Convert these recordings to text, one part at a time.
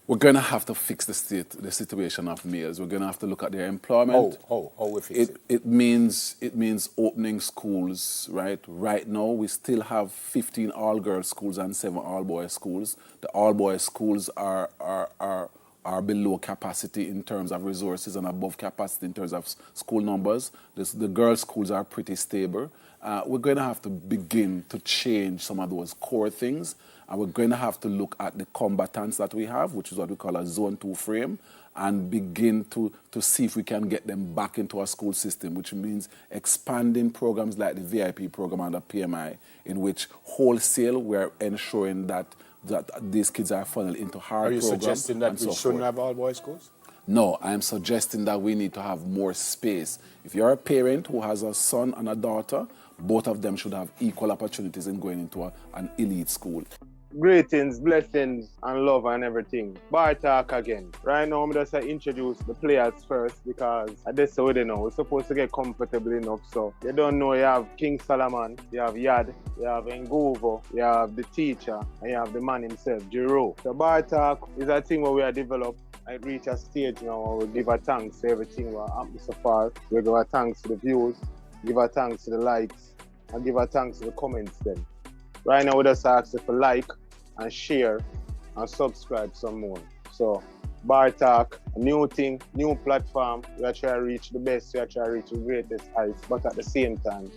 We're going to have to fix the situation of males. We're going to have to look at their employment. How we fix it? It means opening schools, right? Right now, we still have 15 all-girls schools and 7 all-boys schools. The all-boys schools are below capacity in terms of resources and above capacity in terms of school numbers. The girls' schools are pretty stable. We're going to have to begin to change some of those core things, and we're going to have to look at the combatants that we have, which is what we call a Zone 2 frame, and begin to see if we can get them back into our school system, which means expanding programs like the VIP program under PMI, in which wholesale we're ensuring that these kids are funneled into hard programs. Are you suggesting that we shouldn't have all-boys schools? No, I am suggesting that we need to have more space. If you're a parent who has a son and a daughter, both of them should have equal opportunities in going into an elite school. Greetings, blessings, and love and everything. Bar talk again. Right now, I'm just introduce the players first because that's what they know. We're supposed to get comfortable enough. So you don't know, you have King Solomon, you have Yad, you have Nguvo, you have the teacher, and you have the man himself, Jero. So bar talk is a thing where we are developed. I reach a stage now where we give our thanks to everything that happened so far. We give our thanks to the views, give our thanks to the likes, and give our thanks to the comments then. Right now, we just ask you to like and share and subscribe some more. So, Bar Talk, a new thing, new platform. We are trying to reach the best, we are trying to reach the greatest heights, but at the same time,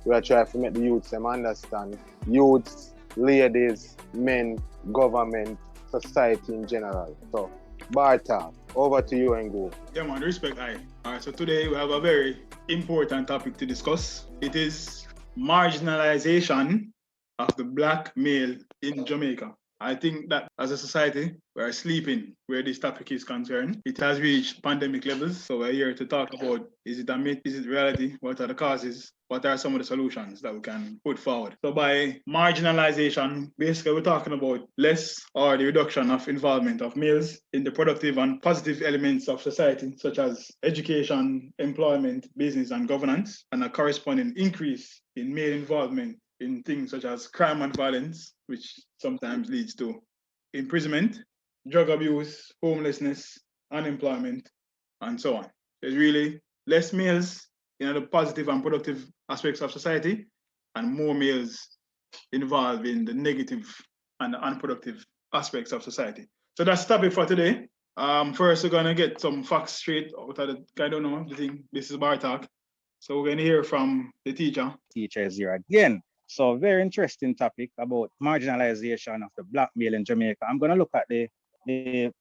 we are trying to make the youths understand. Youths, ladies, men, government, society in general. So, Bar Talk, over to you and go. Yeah, man, respect, aye. All right, so today we have a very important topic to discuss. It is marginalization of the black male in Jamaica. I think that as a society, we are sleeping where this topic is concerned. It has reached pandemic levels, so we're here to talk about, is it a myth, is it reality, what are the causes, what are some of the solutions that we can put forward. So by marginalization, basically we're talking about less or the reduction of involvement of males in the productive and positive elements of society, such as education, employment, business, and governance, and a corresponding increase in male involvement in things such as crime and violence, which sometimes leads to imprisonment, drug abuse, homelessness, unemployment, and so on. There's really less males in the positive and productive aspects of society, and more males involved in the negative and the unproductive aspects of society. So that's the topic for today. First, we're gonna get some facts straight out of the, I don't know, the thing, this is Bar Talk. So we're gonna hear from the teacher. Teacher is here again. So very interesting topic about marginalization of the black male in Jamaica. I'm going to look at the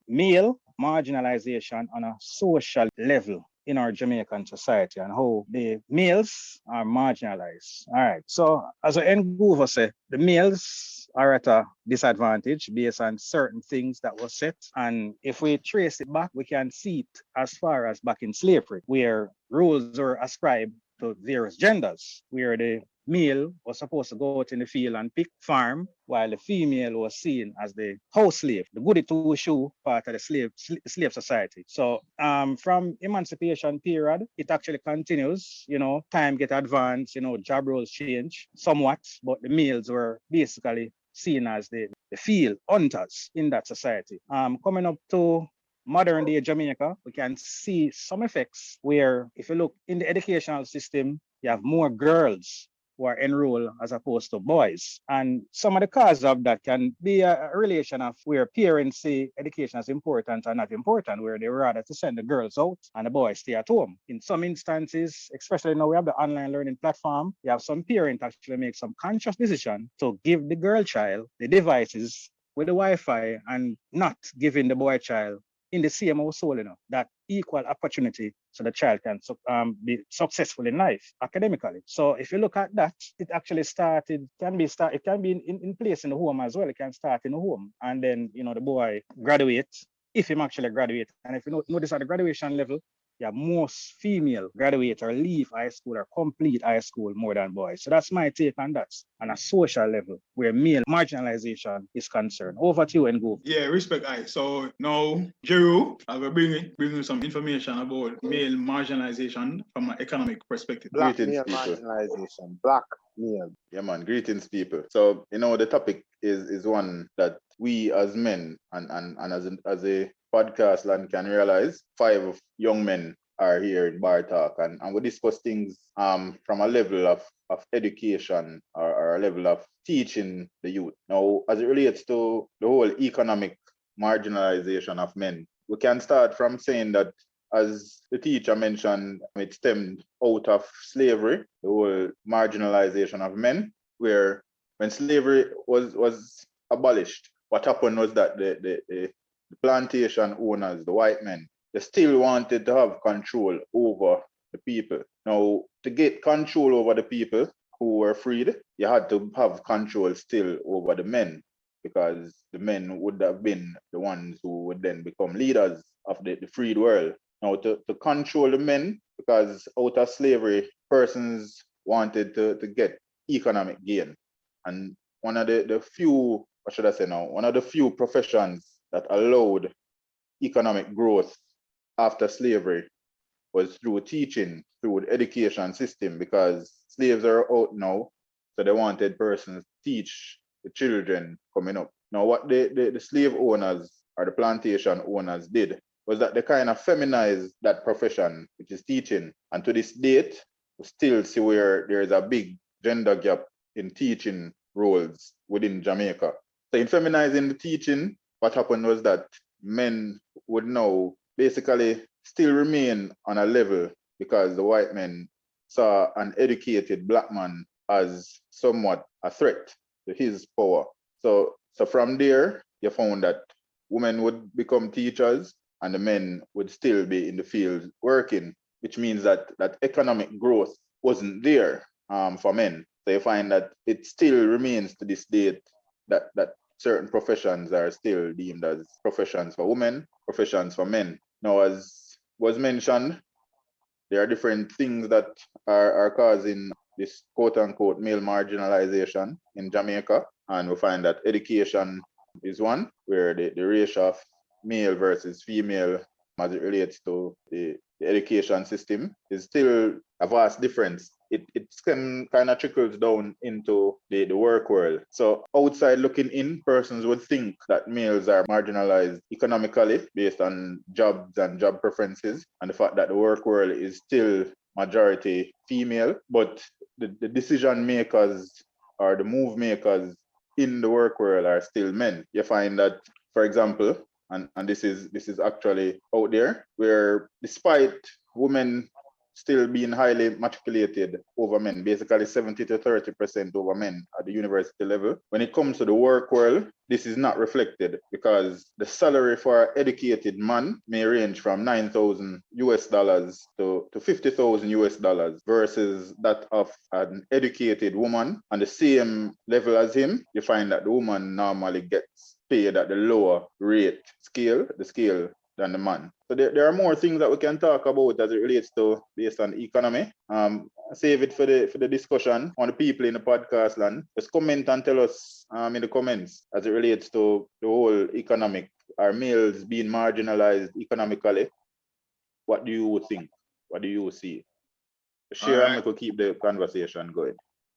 male marginalization on a social level in our Jamaican society and how the males are marginalized. All right. So as Nguvo said, the males are at a disadvantage based on certain things that were set. And if we trace it back, we can see it as far as back in slavery, where rules were ascribed to various genders, where the male was supposed to go out in the field and pick farm, while the female was seen as the house slave, the goody two-shoe part of the slave society. So from emancipation period, it actually continues, time get advanced, job roles change somewhat, but the males were basically seen as the field hunters in that society. Coming up to modern day Jamaica, we can see some effects where if you look in the educational system, you have more girls who are enrolled as opposed to boys. And some of the causes of that can be a relation of where parents say education is important or not important, where they rather to send the girls out and the boys stay at home. In some instances, especially now we have the online learning platform, you have some parents actually make some conscious decision to give the girl child the devices with the Wi-Fi and not giving the boy child in the same household, that equal opportunity so the child can be successful in life academically. So if you look at that, it actually it can be in place in the home as well. It can start in the home, and then the boy graduate, if him actually graduate. And if you notice at the graduation level, most female graduate or leave high school or complete high school more than boys. So that's my take on that on a social level where male marginalization is concerned. Over to you, Nguvo. Yeah, respect, I. So now, Jeru, I will bring you some information about male marginalization from an economic perspective. Black male marginalization. Black Yeah. Yeah, man. Greetings, people. So, the topic is one that we as men and as a podcast land can realize. 5 young men are here in Bar Talk, and we discuss things from a level of education or a level of teaching the youth. Now, as it relates to the whole economic marginalization of men, we can start from saying that, as the teacher mentioned, it stemmed out of slavery, the whole marginalization of men, where when slavery was abolished, what happened was that the plantation owners, the white men, they still wanted to have control over the people. Now, to get control over the people who were freed, you had to have control still over the men, because the men would have been the ones who would then become leaders of the freed world. Now, to control the men, because out of slavery, persons wanted to get economic gain. And one of the few, what should I say now, one of the few professions that allowed economic growth after slavery was through teaching, through the education system, because slaves are out now, so they wanted persons to teach the children coming up. Now, what the slave owners or the plantation owners did was that they kind of feminized that profession, which is teaching. And to this date, we still see where there is a big gender gap in teaching roles within Jamaica. So in feminizing the teaching, what happened was that men would now basically still remain on a level, because the white men saw an educated black man as somewhat a threat to his power. So from there, you found that women would become teachers and the men would still be in the field working, which means that economic growth wasn't there for men. So you find that it still remains to this date that certain professions are still deemed as professions for women, professions for men. Now, as was mentioned, there are different things that are causing this quote-unquote male marginalization in Jamaica. And we find that education is one, where the ratio of male versus female as it relates to the education system is still a vast difference. It can kind of trickles down into the work world. So outside looking in, persons would think that males are marginalized economically based on jobs and job preferences, and the fact that the work world is still majority female, but the decision makers or the move makers in the work world are still men. You find that, for example, and this is actually out there, where despite women still being highly matriculated over men, basically 70 to 30% over men at the university level, when it comes to the work world, this is not reflected, because the salary for an educated man may range from $9,000 to $50,000 versus that of an educated woman on the same level as him. You find that the woman normally gets paid at the lower rate scale, than the man. So there are more things that we can talk about as it relates to based on economy. Save it for the discussion on the people in the podcast land. Just comment and tell us in the comments as it relates to the whole economic, are males being marginalized economically? What do you think? What do you see? Share and make we keep the conversation going.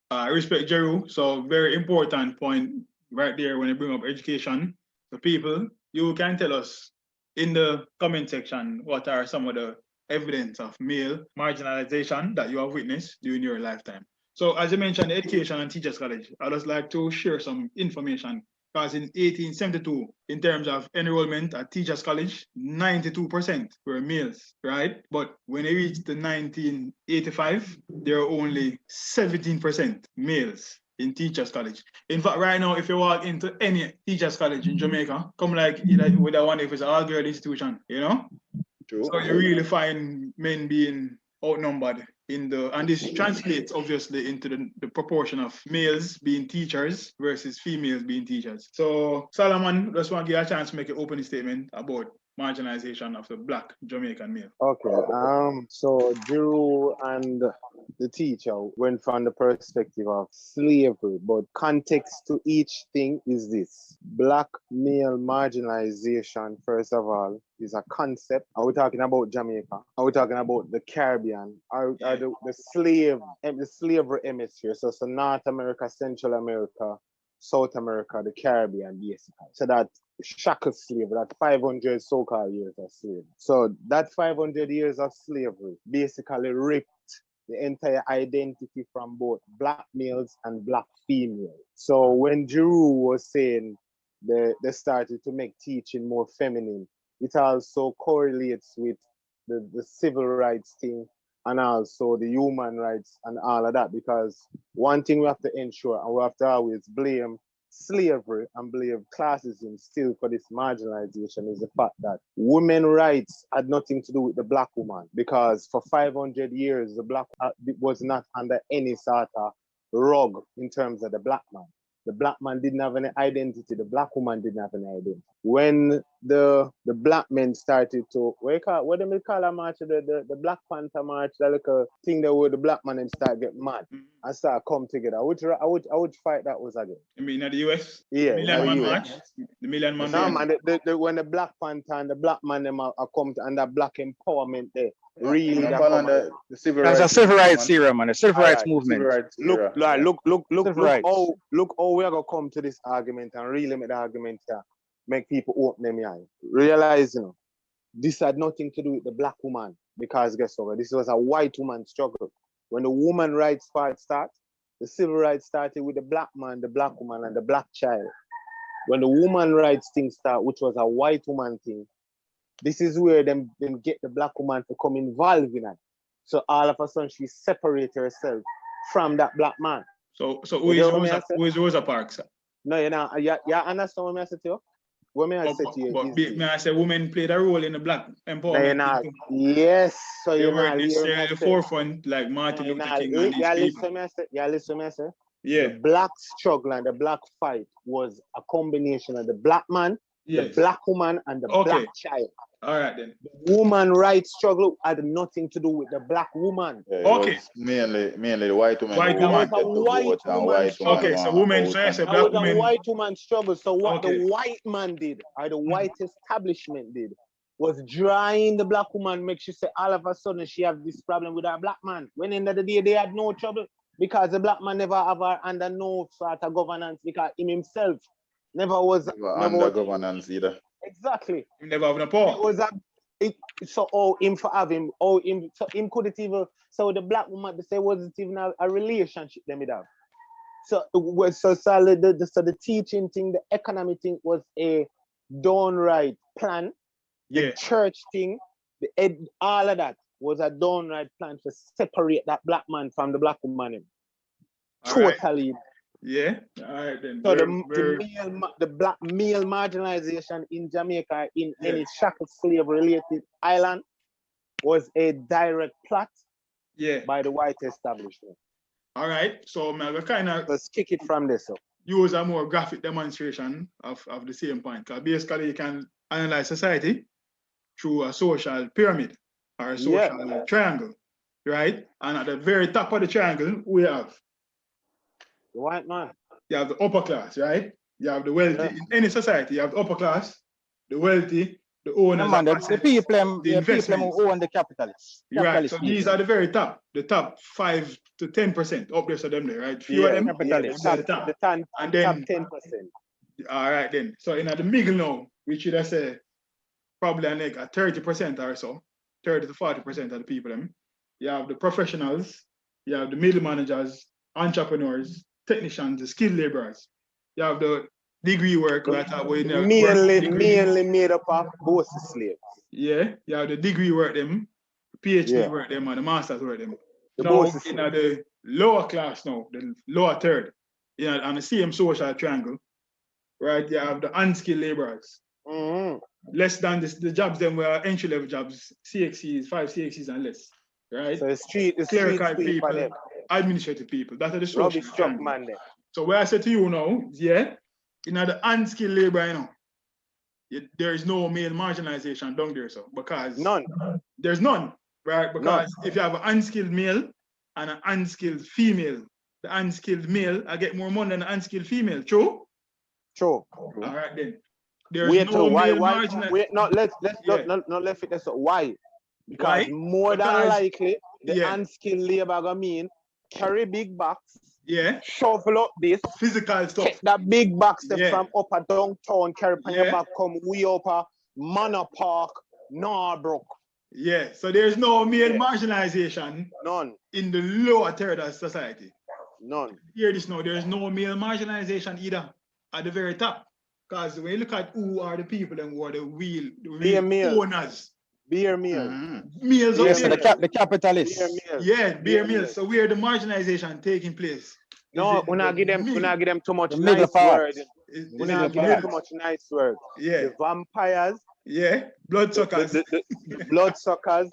I respect Jeru. So very important point right there when you bring up education. So people, you can tell us in the comment section what are some of the evidence of male marginalization that you have witnessed during your lifetime. So as you mentioned, education and teachers college, I'd just like to share some information, because in 1872, in terms of enrollment at teachers college, 92% were males, right? But when it reached the 1985, there were only 17% males in teachers college. In fact, right now, if you walk into any teachers college in Jamaica, come like with that one, if it's an all-girl institution, True. So you really find men being outnumbered and this translates obviously into the proportion of males being teachers versus females being teachers. So Solomon, just want to give you a chance to make an opening statement about marginalization of the Black Jamaican male? Okay. So Drew and the teacher went from the perspective of slavery, but context to each thing is this: Black male marginalization, first of all, is a concept. Are we talking about Jamaica? Are we talking about the Caribbean? Are the slavery hemisphere? So North America, Central America, South America, the Caribbean, basically. So that shackle slavery, that 500 so-called years of slavery. So that 500 years of slavery basically ripped the entire identity from both Black males and Black females. So when Giroux was saying they started to make teaching more feminine, it also correlates with the civil rights thing and also the human rights and all of that, because one thing we have to ensure, and we have to always blame slavery and blame classism still for this marginalization, is the fact that women's rights had nothing to do with the Black woman, because for 500 years the Black was not under any sort of rug in terms of the Black man. The Black man didn't have any identity. The Black woman didn't have any identity. When the Black men started to, what do we call a march? The Black Panther march, that little thing that where the Black man and start get mad and start come together. I would fight that was again. You mean in the US? Yeah, Million Man US. March? The Million Man No, March? man, when the Black Panther and the Black man them are come to, and the Black empowerment there, really Yeah, that call come on the civil That's rights. a civil rights movement, era, man. A civil rights Alright, movement. Civil rights era. Look how we are gonna come to this argument and really make the argument here, make people open their eye. Realize, this had nothing to do with the Black woman, because guess what? This was a white woman struggle. When the woman rights part started, the civil rights started with the Black man, the Black woman, and the Black child. When the woman rights thing started, which was a white woman thing, this is where them get the Black woman to come involved in it. So all of a sudden she separated herself from that Black man. So who is Rosa Parks? No, you understand what I say to you? What may I say to you? But may I say women played a role in the Black empowerment? Yes, so they you're weren't not necessarily at the forefront like Martin Luther King and these people. Listen, me say. Yeah. The Black struggle and the Black fight was a combination of the Black man, the Black woman, and the Black child. All right then. The woman rights struggle had nothing to do with the Black woman. Okay. Mainly the white woman. It was a white woman struggle. Okay, so women, so I say Black women. It was a white woman struggle. So what the white man did, or the white establishment did, was drawing the Black woman, make she say all of a sudden she have this problem with her Black man. When in the day they had no trouble, because the Black man never have her under no sort of governance, because him himself never was under governance either. Exactly. He never have no power. Him couldn't even, so the Black woman, they say, wasn't even a relationship them would have. So the teaching thing, the economic thing was a downright plan. The church thing, all of that was a downright plan to separate that Black man from the Black woman. Totally. Yeah. All right then. So the Black male marginalization in Jamaica in any shackle slave related island was a direct plot by the white establishment. All right. So I'm kind of let's kick it from this up. Use a more graphic demonstration of the same point. Because basically you can analyze society through a social pyramid or a social triangle. Right? And at the very top of the triangle we have the white man. You have the upper class, right? You have the wealthy. In any society, you have the upper class, the wealthy, the owners, the people who own the capitalists. Right. So these are the very top, the top 5 to 10% up there, so them there, right? Few of them, capitalists. The top. And then top 10%. All right, then. So in the middle now, which should I say probably like a 30% or so, 30 to 40% of the people them. You have the professionals, you have the middle managers, entrepreneurs, technicians, the skilled laborers. You have the degree work mainly made up of both slaves. Yeah, you have the degree work them, PhD work them, and the master's work them. Now in the lower class now, the lower third, on the same social triangle, right? You have the unskilled laborers. Less than the jobs them were entry level jobs, CXCs, 5 CXCs and less. Right? So the clerical people, administrative people. That's the social triangle. Man there. So where I say to you now, in the unskilled labor, there is no male marginalization down there, so because None. there's none, right? Because if you have an unskilled male and an unskilled female, the unskilled male I get more money than the unskilled female. True? True. All right then. There's Wait, no why? male marginal. Wait, no, let's Yeah. not left it there. So why? Why? Because more than Because- likely, the yeah. unskilled labor gonna mean carry big box, Yeah. shovel up this, Physical stuff. take that big box step Yeah. from upper downtown, carry on Yeah. your back, come way upper Manor Park, Norbrook. Yeah. So there's no male Yeah. marginalization None. in the lower third of society. None. Hear this now, there's no male marginalization either at the very top. Because when you look at who are the people and who are the real male. owners, Beer meal. males Yeah, up so there. the capitalists. Beer meal. Yeah, beer meal. mills. So where the marginalization taking place? No, Is it we not the give them. We mill? not give them too much The middle nice part. word. Is We it not the give them mill? too much nice word. Yeah, The vampires, yeah. Bloodsuckers. the bloodsuckers,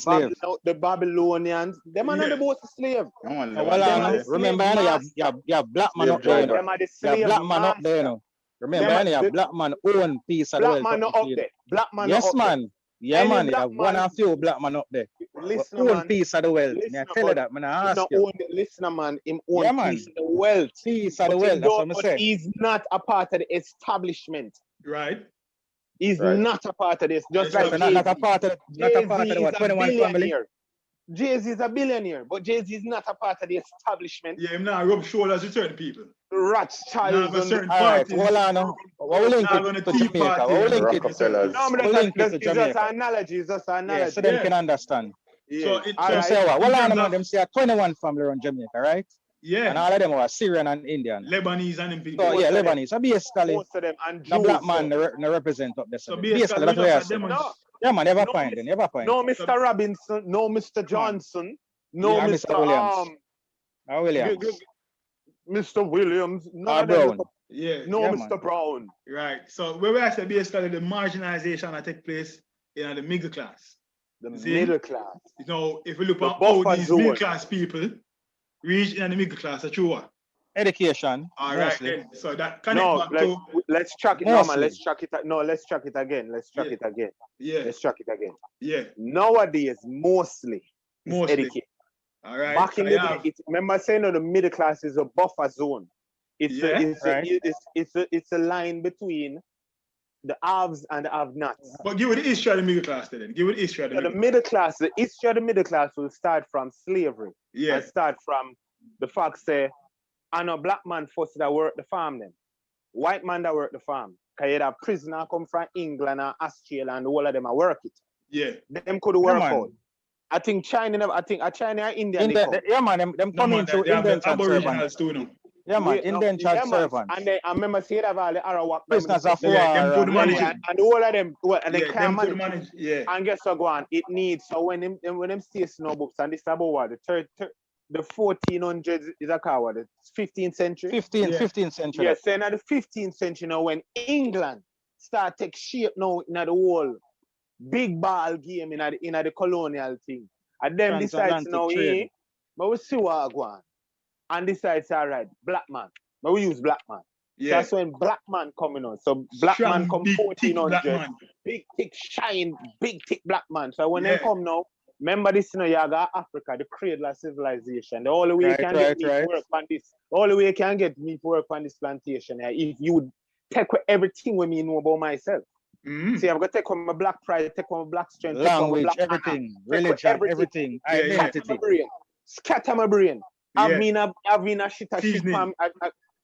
Slave. the Babylonians. Them are not Yeah. the boss slave. Well, Them are the remember, slave you master. have black man Slave up there. driver. Them are the You have slave black man up there, you master. know. Remember, Them are you have the- black man own piece of the Black wealth. man up not the up field. there. Black man Yes, not up man. Yeah, Any man. You black have one man- and few black man up there. there. Listen, Own man. piece of the wealth. Listen, Me I tell you but that, man. I Him ask not you. own the listener, man. Him own Yeah, man. piece of the wealth. Piece of the But wealth. him That's don't- what I'm but saying. he's not a part of the establishment. Right. He's Right. not a part of this. Just Yes, like So sir. not a Jay-Z. part of not a Jay-Z part of the is what, a 21 family. billionaire. Jay-Z is a billionaire, but Jay-Z is not a part of the establishment. Yeah, him now rub shoulders with certain people. The Rothschilds Now and certain All right, parties. hold on. What we link Now it gonna to tea Jamaica? party What we and link it? Rockefellers. No, but We'll link that's it to it's just Jamaica. an analogy. It's just an Yeah, analogy. so them Yeah. can understand. Yeah. So it- All Them right. say what? Well, In terms man, of- them say 21 family around Jamaica, right? And Yeah, all of them are Syrian and Indian. Lebanese and them people. So yeah, Most of them. Lebanese. So basically, Most of them and the Jews. black man no represent up there. So Basically, basically, that's we what I just say. demonstrate. No, Yeah, man, never No, find miss- them, never find. no Mr. Robinson, no Mr. Johnson, no Yeah, Mr. Mr. Williams. Williams. Mr. Williams, none Or of them Brown. look- Yeah, no Yeah, Mr. man. Brown. right. So where we actually basically the marginalization that take place in the middle class. The See? middle class. You know, if we look The at how buffer these zone. middle class people reach in the middle class, that's true. All Education. right, mostly. then. So that connect No, back like, to let's track it. No, man, Mostly. let's track it. No, let's track it again. Let's track Yeah. it again. yeah, Let's track it again. yeah, Nowadays, mostly, it's Mostly. educated. all right. Back in So the you day, have- remember saying the middle class is a buffer zone. It's Yeah, it's a line between the haves and the have-nots. but give it the history of the middle class then. Give it the history of the So the middle. middle class, the history of the middle class will start from slavery. Yeah, And start from the fact say, I know black man first that work the farm then. White man that work the farm. Cause you have prisoner come from England and Australia and all of them are work it. yeah. Them could work man. out. I think China never, I think China and India they come. Yeah, man, them No, come man, into they have the indentured servants. aboriginals too now. Yeah, man, Wait, no, indentured yeah, man. servants. And they, I remember seeing that all the Arawak. Prisoners of war. Yeah, them put and- money- And all of them, well, and they Yeah, can't them to the manage. manage. Yeah, And guess what, go on? It needs, so when them stay snow books, and this is about what, the 1400s is a car, what, the 15th century? 15th century. Yes, so in the 15th century now, when England start take shape now in the whole big ball game in the colonial thing, and then decides Transatlantic now, trade. but we see what go on, and decides, all right, black man, but we use black man. yeah. That's when black man coming on. So black Strong, man come big, thick black 1400, man. big, thick, shine, big, thick black man. So when Yeah. they come now, remember this, you know, you got Africa, the cradle of civilization. The only way you Right, can right, get me right. to work on this, the only way you can get me to work on this plantation, if you would take everything with me know about myself. Mhm. See, I'm gonna take on my black pride, take on my black strength, take on my Language, black honor, everything, take on religion, everything. everything, Yeah, yeah. identity. Scatter my brain. Scatter my brain. Yeah. I've been a shit Seasoning. palm.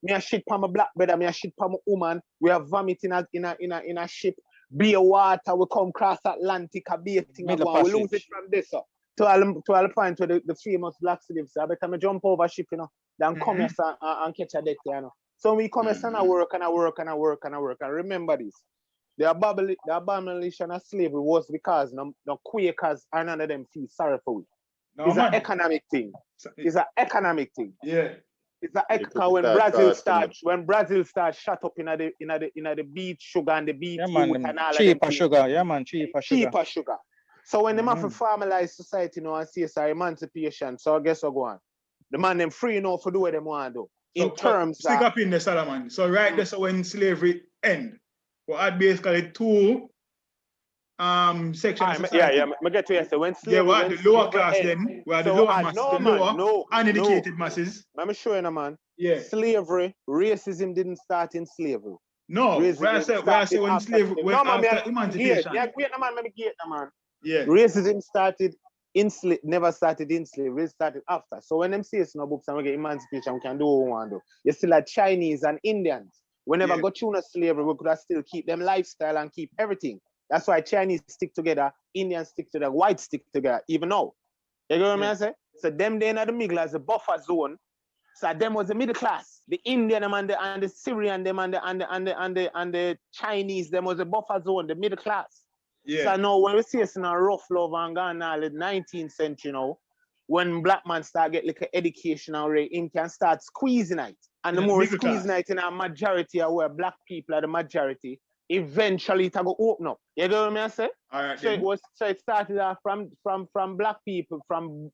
Me a shit palm a black brother, me a shit palm a woman. We have vomit in a ship. Be a water, we come cross Atlantic, a be a thing. Middle We lose it passage. from this. To all point where the famous black slaves. So I better me jump over ship, you know, then come here and catch a deck, you know. So we come here and I work and I work and I work and I work. And remember this. The abomination of slavery was because no Quakers and none of them feel sorry for it. No, It's an man. economic thing. It's an economic thing. Yeah, It's an They because when put Brazil that starts shut up in the beet sugar and the beet Yeah, fruit man, and them all of cheaper them sugar. Yeah, man, cheaper sugar. cheaper sugar. So when them have to formalize society, you know, and CSR emancipation, so I guess what go on. The man them free enough to do what they want to do. In terms stick of up in the Solomon. So right there, so when slavery end, we had basically two sections of society. I get to you. So when Yeah, slavery, we had the lower class then, we had the lower masses, no the man, lower uneducated masses. Let me show you, man. Yeah. Slavery, racism didn't start in slavery. No, where I say when slavery went after emancipation. Yeah, wait, no man, let me get no man. Yeah. Racism started never started in slavery, it started after. So when them say it's no books and we get emancipation, we can do what we want to do. You still have Chinese and Indians. We never got through slavery, we could have still keep them lifestyle and keep everything. That's why Chinese stick together, Indians stick together, whites stick together, even now. You get what I say? So them they in the middle as a buffer zone. So them was the middle class. The Indian them and the Syrian them and the Chinese them was a buffer zone, the middle class. Yeah. So now when we see it's in a rough love and gone now the 19th century now, when black man start get like an educational rate, him can start squeezing it. And the more squeezing it in a majority are where black people are the majority, eventually it will open up. You get what I say? All right, so it started off from black people, from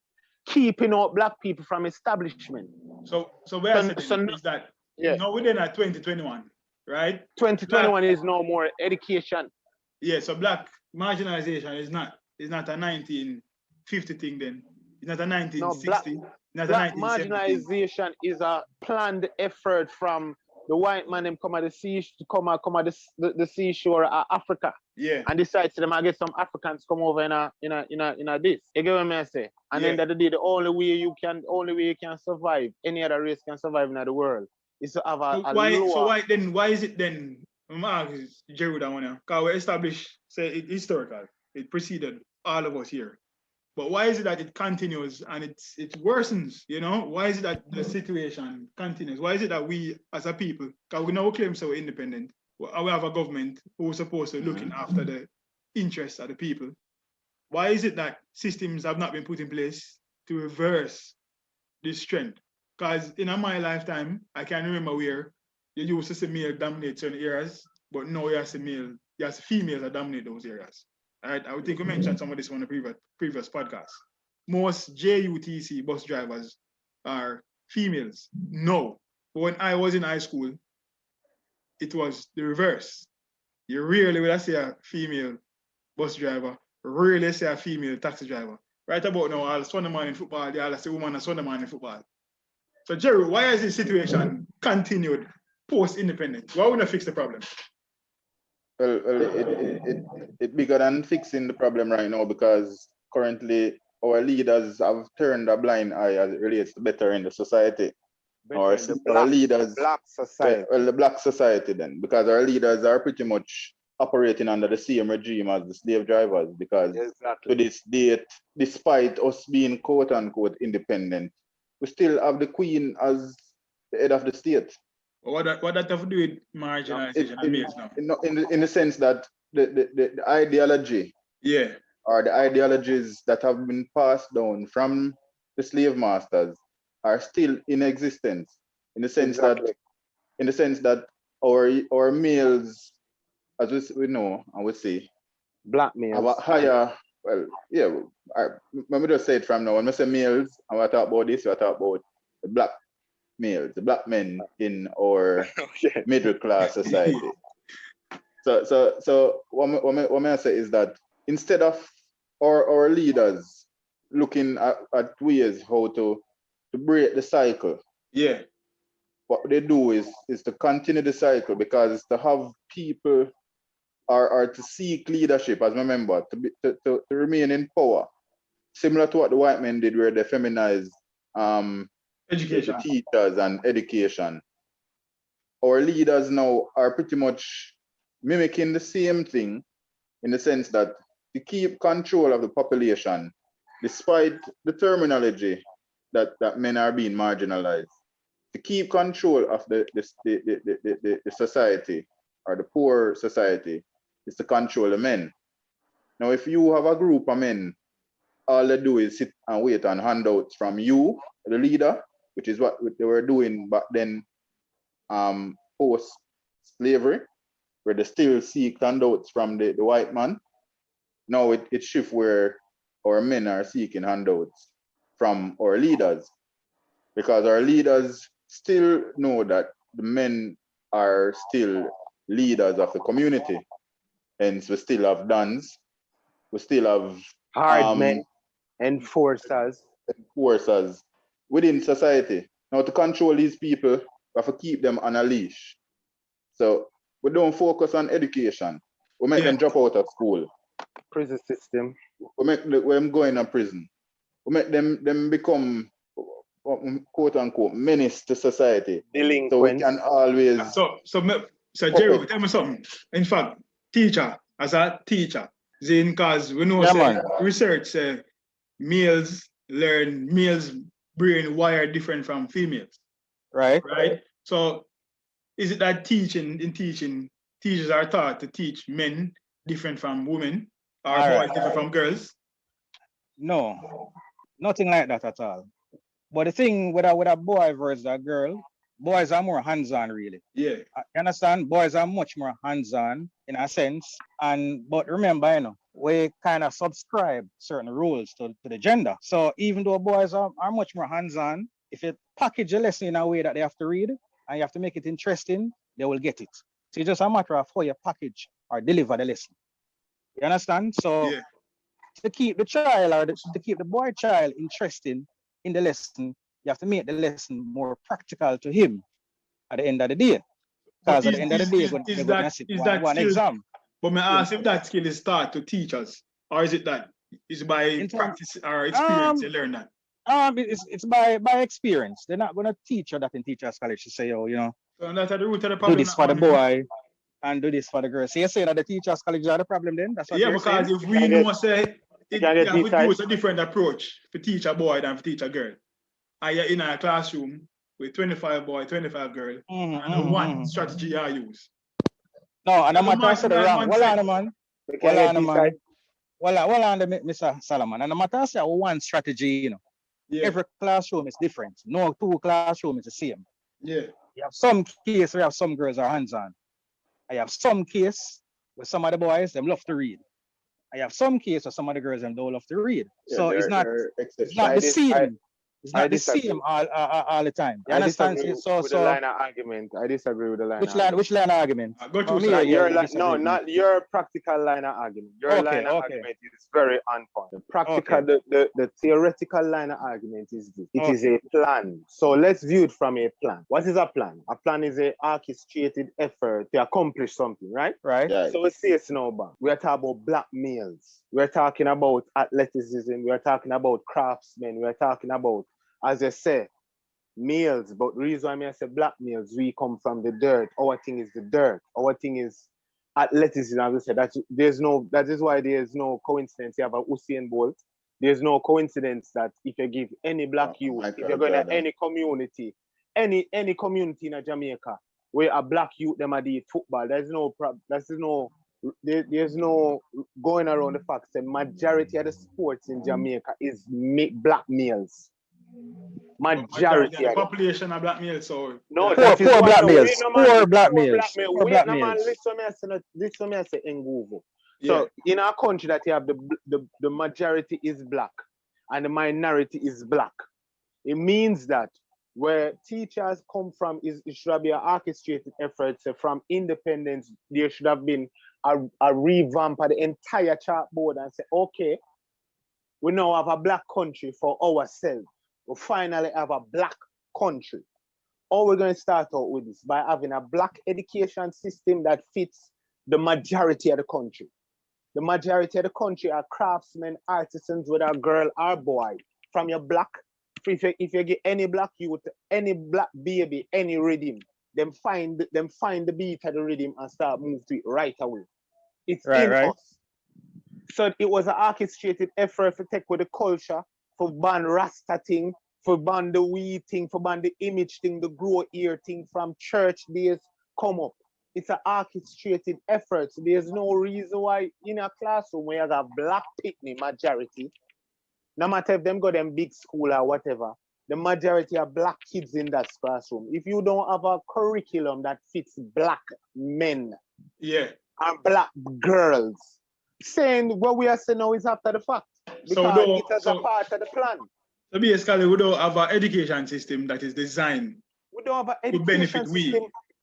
keeping out black people from establishment. So where I said is that now within 2021, right? 2021 is no more education. Yeah, so black marginalization is not a 1950 thing then. It's not a 1960. Black marginalization is a planned effort from the white man them come at the sea, come at the seashore of Africa. Yeah. And decide to them I get some Africans come over in a this. You get what I say? And then that the only way you can survive, any other race can survive in the world, is to have a lower. So why is it then? Jerry that one, because we established say it historical. It preceded all of us here. But why is it that it continues and it worsens, you know? Why is it that the situation continues? Why is it that we as a people, because we now claim so independent, we have a government who's supposed to looking after the interests of the people. Why is it that systems have not been put in place to reverse this trend? Because in my lifetime, I can remember where you used to see male dominate certain areas, but now you see females that dominate those areas. Right? I would think we mentioned some of this on the previous podcast. Most JUTC bus drivers are females. No. But when I was in high school, it was the reverse. You rarely will see a female bus driver, rarely see a female taxi driver. Right about now, I'll Sunday morning football, they all say woman on Sunday morning football. So Jerry, why has this situation continued post-independence? Why wouldn't I fix the problem? Well, it bigger than fixing the problem right now, because currently our leaders have turned a blind eye as it relates to bettering the society. Our leaders, black society. Well, the black society then, because our leaders are pretty much operating under the same regime as the slave drivers, because to this date, despite us being quote unquote independent, we still have the queen as the head of the state. What that have to do with marginalization? In the sense that the ideology, or the ideologies that have been passed down from the slave masters are still in existence. In the sense that our males, as we know and we see, black males have a higher. Well, yeah. Let me just say it from now. When I say males, and we talk about this, we talk about the black males, the black men in our middle class society. So what I say is that instead of our leaders looking at ways how to break the cycle, what they do is to continue the cycle, because to have people or to seek leadership as a member, to remain in power, similar to what the white men did, where they feminized education, the teachers and education. Our leaders now are pretty much mimicking the same thing, in the sense that to keep control of the population, despite the terminology that men are being marginalized, to keep control of the society, or the poor society, is to control the men. Now, if you have a group of men, all they do is sit and wait on handouts from you, the leader, which is what they were doing back then, post-slavery, where they still seek handouts from the white man. Now it shifts where our men are seeking handouts from our leaders, because our leaders still know that the men are still leaders of the community. Hence, we still have dons, we still have hard men, enforcers within society. Now, to control these people, we have to keep them on a leash. So we don't focus on education. We make them drop out of school. Prison system. We make them go in a prison. We make them become, quote unquote, menace to society. Delinquents. So we can always. So Jerry, tell me something. In fact, teacher, as a teacher, because we know research say males brain wired different from females. Right. So is it that teachers are taught to teach men different from women or boys different from girls? No, nothing like that at all. But the thing with a boy versus a girl, boys are more hands-on, really. Yeah. You understand? Boys are much more hands-on in a sense. But remember, we kind of subscribe certain rules to the gender. So even though boys are much more hands-on, if you package a lesson in a way that they have to read and you have to make it interesting, they will get it. So it's just a matter of how you package or deliver the lesson. You understand? So to keep the child or to keep the boy child interested in the lesson, you have to make the lesson more practical to him at the end of the day. Because at the end of the day, they're going to sit one exam. But may I ask if that skill is taught to teachers, or is it that it's by practice or experience you learn that? It's by experience. They're not going to teach you that in teachers' college to say, So that's the root of the problem. Do this for the boy and do this for the girl. So you're saying that the teachers' college are the problem then? That's what you're because saying? if we know, say, we use a different approach for teach a boy than for teach a girl. And you're in a classroom with 25 boy, 25 girl, and one strategy I use. No, and I'm not saying wrong. Hold on, man. Hold on, Mr. Solomon. And I'm not saying one strategy, Every classroom is different. No two classrooms is the same. Yeah. You have some case where you have some girls are hands-on. I have some case where some of the boys, them love to read. I have some case where some of the girls, them don't love to read. Yeah, so it's not the same. It's not the same all the time. You understand? With the line of argument. I disagree with the line. Which line of argument? Not your practical line of argument. Your line of argument is very on point. The practical, the theoretical line of argument is this. It is a plan. So let's view it from a plan. What is a plan? A plan is an orchestrated effort to accomplish something, right? Right. Yeah. So let's say it's snowball. We're talking about black males. We're talking about athleticism. We're talking about craftsmen. We're talking about, as I say, males. But the reason why I say black males, we come from the dirt. Our thing is the dirt. Our thing is athleticism. As I said, that is why there's no coincidence. You have a Usain Bolt. There's no coincidence that if you give any black youth, if you're going to any community in Jamaica, where a black youth them are the football, there's no going around the fact that majority of the sports in Jamaica is black males. Majority of the population of black males. So no, poor black males. Poor black males. This one I say in Google. So in our country that you have the majority is black and the minority is black. It means that where teachers come from it should be an orchestrated effort. So from independence, there should have been a revamp of the entire chalkboard and say, okay, we now have a black country for ourselves. We finally have a black country. All we're going to start out with is by having a black education system that fits the majority of the country. The majority of the country are craftsmen, artisans, whether a girl or boy. From your black, if you get any black youth, any black baby, any rhythm, them find the beat of the rhythm and start move to it right away. It's in us. So it was an orchestrated effort to take with the culture, for ban Rasta thing, for ban the weed thing, for ban the image thing, the grow ear thing from church days come up. It's an orchestrated effort. So there's no reason why in a classroom where you have a black picnic majority, no matter if them go them big school or whatever, the majority are black kids in that classroom. If you don't have a curriculum that fits black men and black girls, saying what we are saying now is after the fact. Because it is a part of the plan. So basically, we don't have an education system that is designed to benefit we.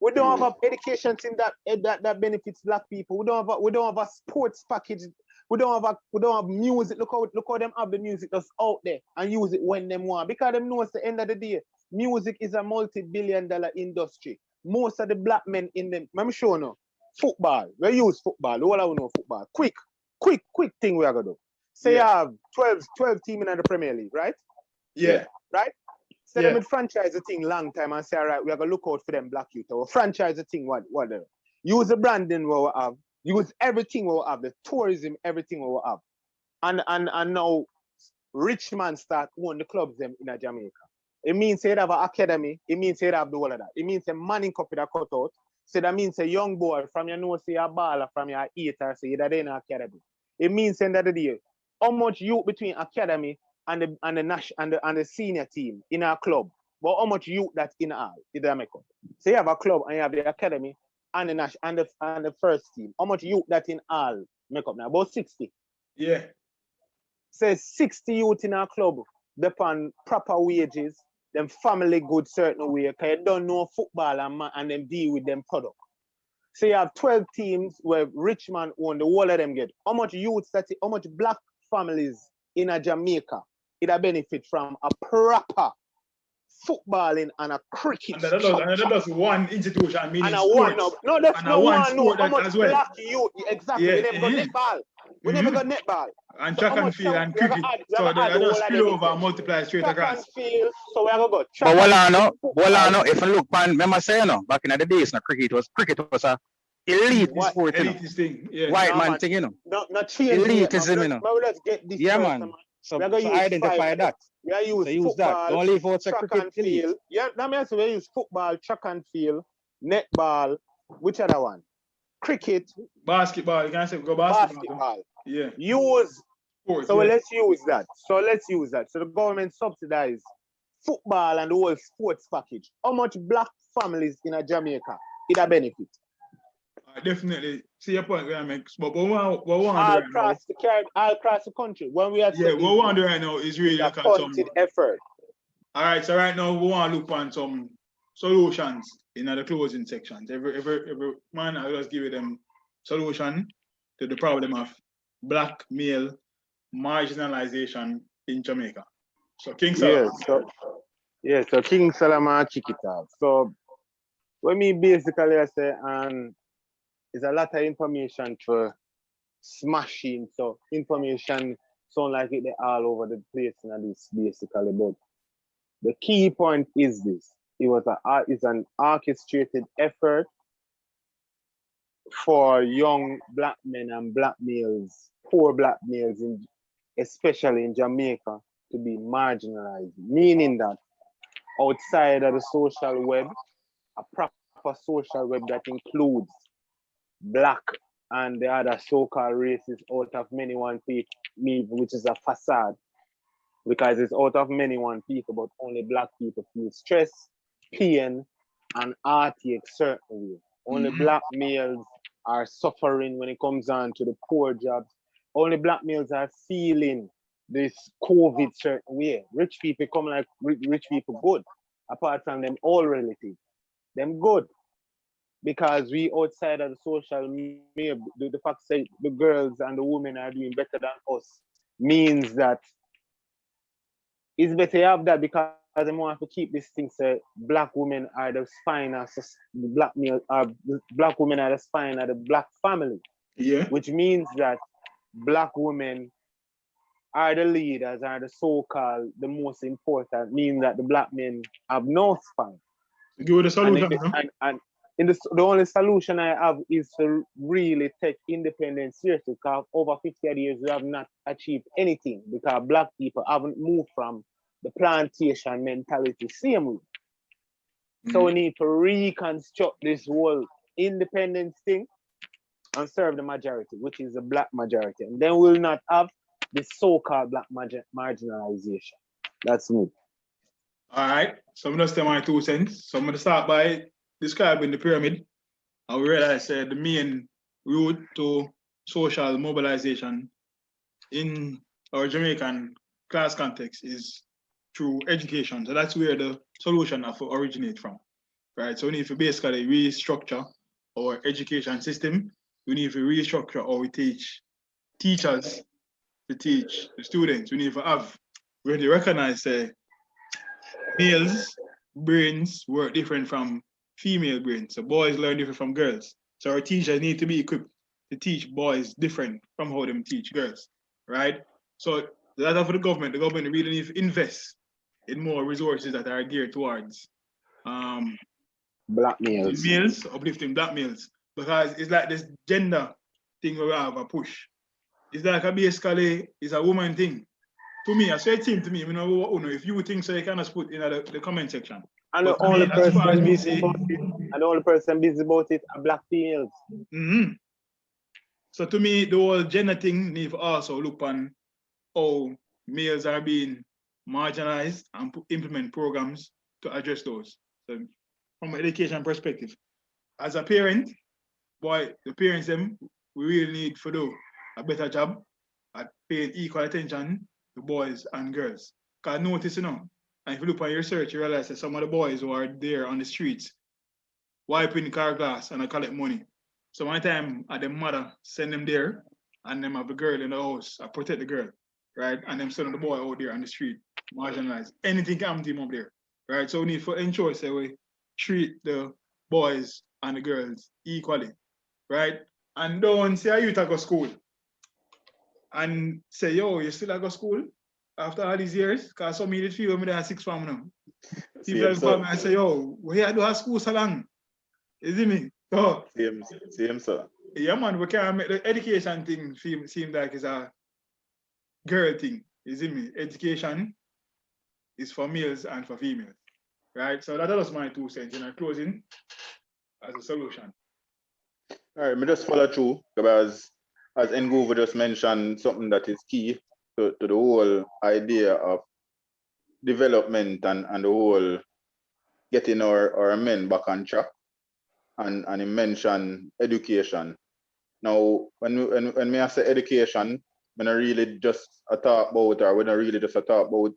We don't have a education thing that benefits black people. We don't have a sports package. We don't have music. Look how them have the music that's out there and use it when them want. Because them know at the end of the day, music is a multi-billion-dollar industry. Most of the black men in them, I'm sure no. Football. We use football. All I know football. Quick thing we are gonna do. Say you have 12 teams in the Premier League, right? Yeah. Right? So them would franchise the thing long time and say, all right, we are gonna look out for them black youth. Or franchise the thing, whatever. Use the branding we have, use everything we have, the tourism, everything we have. And now rich man start own the clubs them in Jamaica. It means they have an academy, it means they have the whole of that. It means a money copy that cut out. So that means a young boy from your nose say a baller from your eater say that in academy. It means end of the day, how much youth between academy and the senior team in our club, but how much youth that's in all in Jamaica. So you have a club and you have the academy and the first team. How much youth that in all make up now? About 60. Yeah. Say 60 youth in our club, depend proper wages, them family good certain way, because you don't know football and them deal with them product. So you have 12 teams where rich man own the whole of them get. How much youth, how much black families in a Jamaica it a benefit from a proper footballing and a cricket. And that does one institution, meaning and a sports. One, no, that's not one. No, how much as well. black youth? Exactly. Yeah. We never got netball. We never got netball. And track and field and cricket. So they just spill over and multiply straight across. Track and field. So we have got. But Wolano, if you look, remember saying back in the days, cricket was a elite sport, elitist thing. Yeah. White man thing, you know. Not elitism, you know. But let's get this. Yeah, man. So identify that. We are use use football, that. Don't leave out track cricket and field. Yeah, that means we use football, track and field, netball. Which other one? Cricket. Basketball. You can say go basketball. Yeah. Use. Sports, so let's use that. So the government subsidize football and the whole sports package. How much black families in a Jamaica it a benefit? Definitely see your point, but what all across the country. When we are what we want to do right now is really a concerted effort. All right, so right now we want to look on some solutions in the closing sections. Every man, I just give them solution to the problem of black male marginalization in Jamaica. So King Solomon. So King Solomon kick it off. So what me basically I say, and it's a lot of information for smashing. So information sound like they're all over the place and this basically. But the key point is this. It's an orchestrated effort for young black men and black males, poor black males, especially in Jamaica, to be marginalized. Meaning that outside of the social web, a proper social web that includes black and the other so-called races out of many one people, which is a facade, because it's out of many one people, but only black people feel stress, pain, and heartache certainly. Only black males are suffering when it comes on to the poor jobs. Only black males are feeling this COVID certain way. Rich people come like rich people good, apart from them all relatives. Them good. Because we outside of the social media, the fact that the girls and the women are doing better than us means that it's better to have that, because they want to keep this thing say black women are the spine of black women are the spine of the black family. Yeah. Which means that black women are the leaders, are the so-called the most important, meaning that the black men have no spine. Give it a solution. The only solution I have is to really take independence seriously, because over 50 years we have not achieved anything, because black people haven't moved from the plantation mentality same way. So we need to reconstruct this whole independence thing and serve the majority, which is the black majority. And then we'll not have this so-called black marginalization. That's me. All right. So I'm going to say my 2 cents. So I'm going to start by describing the pyramid. I realize the main route to social mobilization in our Jamaican class context is through education. So that's where the solution of originate from, right? So we need to basically restructure our education system. We need to restructure how we teach teachers to teach the students. We need to have really recognize males' brains work different from female brains. So boys learn different from girls. So our teachers need to be equipped to teach boys different from how them teach girls, right? So that's for the government. The government really needs to invest in more resources that are geared towards Black males. males, uplifting black males. Because it's like this gender thing where we have a push. It's like basically it's a woman thing. To me, I say it seems to me, you know, if you think so, you can just put in the comment section. And But the only me, as far as person me busy see, about it, and the only person busy about it are black females. mm-hmm. So to me, the whole gender thing need to also look on how males are being marginalized and implement programs to address those. So from an education perspective, as a parent, boy, the parents them, we really need to do a better job at paying equal attention to boys and girls. Because notice, and if you look on your research, you realize that some of the boys who are there on the streets wiping the car glass and I collect money. So one time the mother send them there and them have the girl in the house, I protect the girl, right? And them send the boy out there on the street, marginalized. Anything can happen to him up there, right? So we need to ensure that we treat the boys and the girls equally, right? And don't say you to go school and say, yo, you still at go school after all these years? Because some of the feel when they're six from now. People come and say, yo, where you do at school so long? You see me? So, same, sir. yeah, man, we can't make the education thing seem like it's a girl thing. You see me? Education is for males and for females, right? So that was my 2 cents in closing as a solution. All right, me just follow through because as Nguvu just mentioned, something that is key to the whole idea of development and the whole getting our men back on track. And he mentioned education. Now, when I say education, when I really just talk about, or when I really just talk about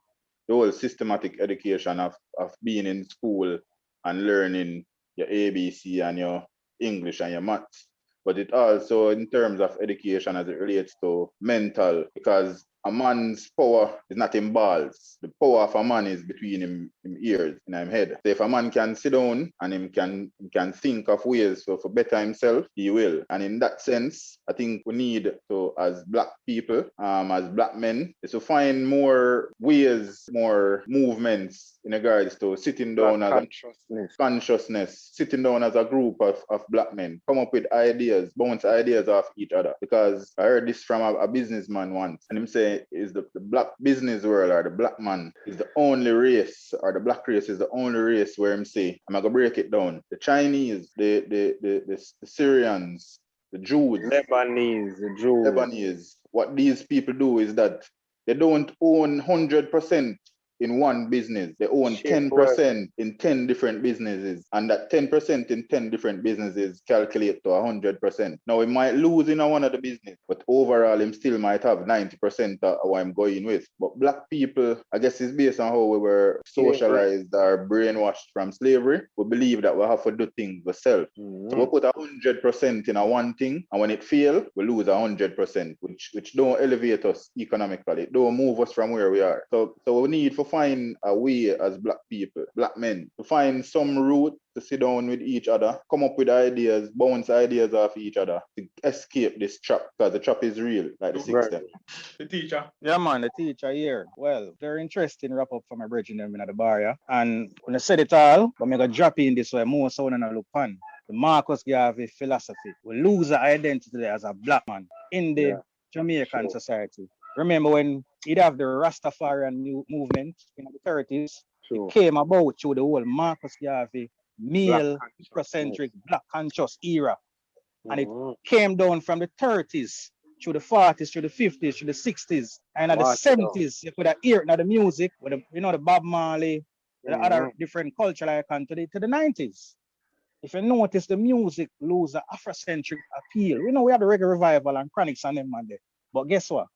the whole systematic education of being in school and learning your ABC and your English and your maths. But it also in terms of education as it relates to mental, because a man's power is not in balls. The power of a man is between him ears and him head. So if a man can sit down and him can think of ways for better himself, he will. And in that sense, I think we need to, as black people, as black men, is to find more ways, more movements in regards to sitting down as consciousness, sitting down as a group of black men, come up with ideas, bounce ideas off each other. Because I heard this from a businessman once, and him say is the black business world or the black man is the only race, or the black race is the only race where him say, I'm gonna break it down. The Chinese, the Syrians, the Jews, Lebanese, what these people do is that they don't own 100% in one business. They own 10% in 10 different businesses. And that 10% in 10 different businesses calculate to 100%. Now, he might lose in one of the business, but overall, him still might have 90% of what I'm going with. But black people, I guess it's based on how we were socialized or brainwashed from slavery. We believe that we have to do things ourselves. Mm-hmm. So we put 100% in a one thing, and when it fails, we lose 100%, which don't elevate us economically. It don't move us from where we are. So we need to find a way as black people, black men, to find some route to sit down with each other, come up with ideas, bounce ideas off each other to escape this trap, because the trap is real, like the system. The teacher. Yeah, man, the teacher here. Well, very interesting wrap up from my bridging them in the bar, yeah. And when I said it all, but I'm going to drop in this way, more so than I look on. The Marcus Garvey philosophy. We lose our identity as a black man in the Jamaican society. Remember when he'd have the Rastafarian movement in the 30s, it came about through the whole Marcus Garvey male Afrocentric black conscious era. And it came down from the 30s through the 40s, through the 50s, through the 60s, and at the 70s, you could hear it in the music with the Bob Marley, the other different cultural icon to the 90s. If you notice, the music lose the Afrocentric appeal. We know we had the reggae revival and chronics and them man there. But guess what?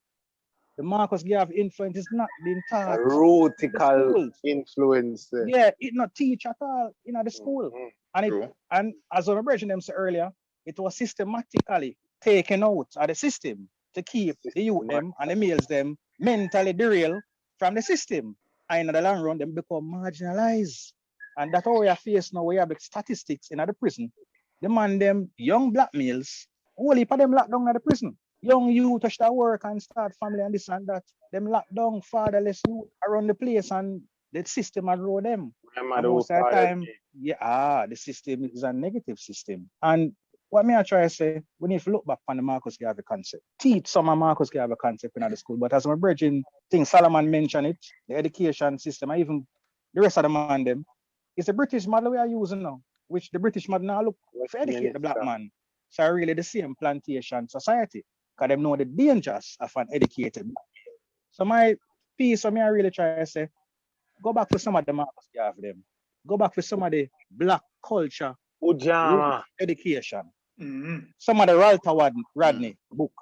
the Marcus Garvey influence is not being taught. A in the rootical schools. influence. Yeah, it not teach at all in the school. True. And as I mentioned them earlier, it was systematically taken out of the system to keep the youth them and the males them mentally derailed from the system. And in the long run, them become marginalized. And that's how we are faced now. We have the statistics in the prison. The man them young black males, only for them locked down at the prison. Young youth touch their work and start family and this and that. Them locked down fatherless youth around the place and the system had roll them. And most of the time, the system is a negative system. And what me I try to say, we need to look back on the Marcus Garvey concept. Teach some of Marcus Garvey concept in the school, but as my brethren think Solomon mentioned it, the education system, and even the rest of the man them, it's a British model we are using now, which the British model now look to educate the black man. So really the same plantation society, because them know the dangers of an educated black man. So my piece of me I really try to say, go back to some of the Marcus Garvey them. Go back to some of the black culture education. Some of the Walter Rodney book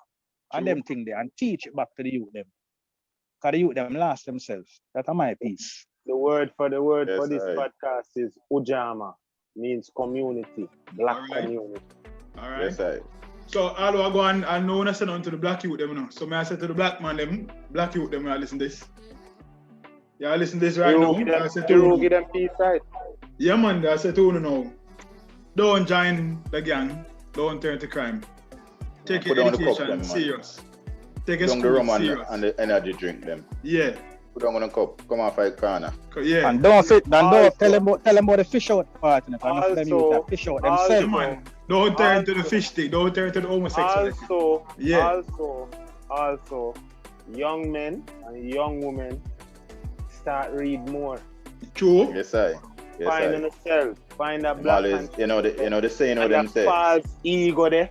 and them thing there and teach it back to the youth them. Because the youth them lost themselves. That's my piece. The word for this podcast is Ujama, means community, black community. All right. Yes, I. So all I go and no one say nothing to the black youth them now. So may I say to the black man them, black youth them, I listen to this. Yeah, I listen to this right now. I say to you. Give them peace, right? Yeah, man, I say to you now. Don't join the gang. Don't turn to crime. Take your education serious. Take your school serious. And the energy drink them. Yeah. Put them on a cup. Come off a corner. Yeah. And don't tell them about the fish out part. Also, fish out themselves. Man. Don't turn to the fish thing. Don't turn to the homosexual. Also, young men and young women start read more. True. Yes, I. Yes, find yourself. Find a black man. You know the saying of them say. False ego there.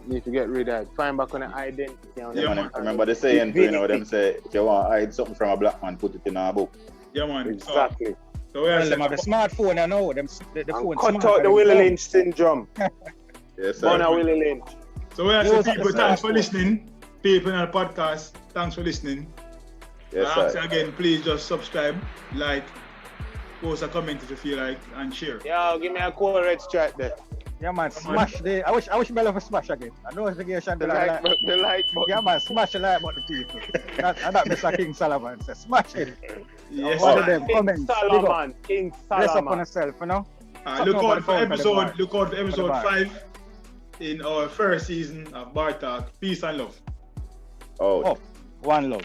You need to get rid of it. Find back on the identity. Remember the saying, them say, if you want to hide something from a black man, put it in a book. Yeah, man. Exactly. So we them have a smartphone, I know. The phone cut out the Willie Lynch syndrome. Yes, sir. Born Willie Lynch. So we are saying, people, thanks for listening. People in our podcast, thanks for listening. Yes, sir. Again, please just subscribe, like, post a comment if you feel like, and share. Yeah, give me a cool red stripe there. Yeah, man, smash the. I wish Bella for smash again. I know it's the like button. Yeah, man, smash the like button, people. Not Mr. King Solomon says, smash it. Yes, all of them comments. King Solomon. Bless up on yourself, you know. Look out for episode 5 in our first season of Bar Talk. Peace and love. Oh, one love.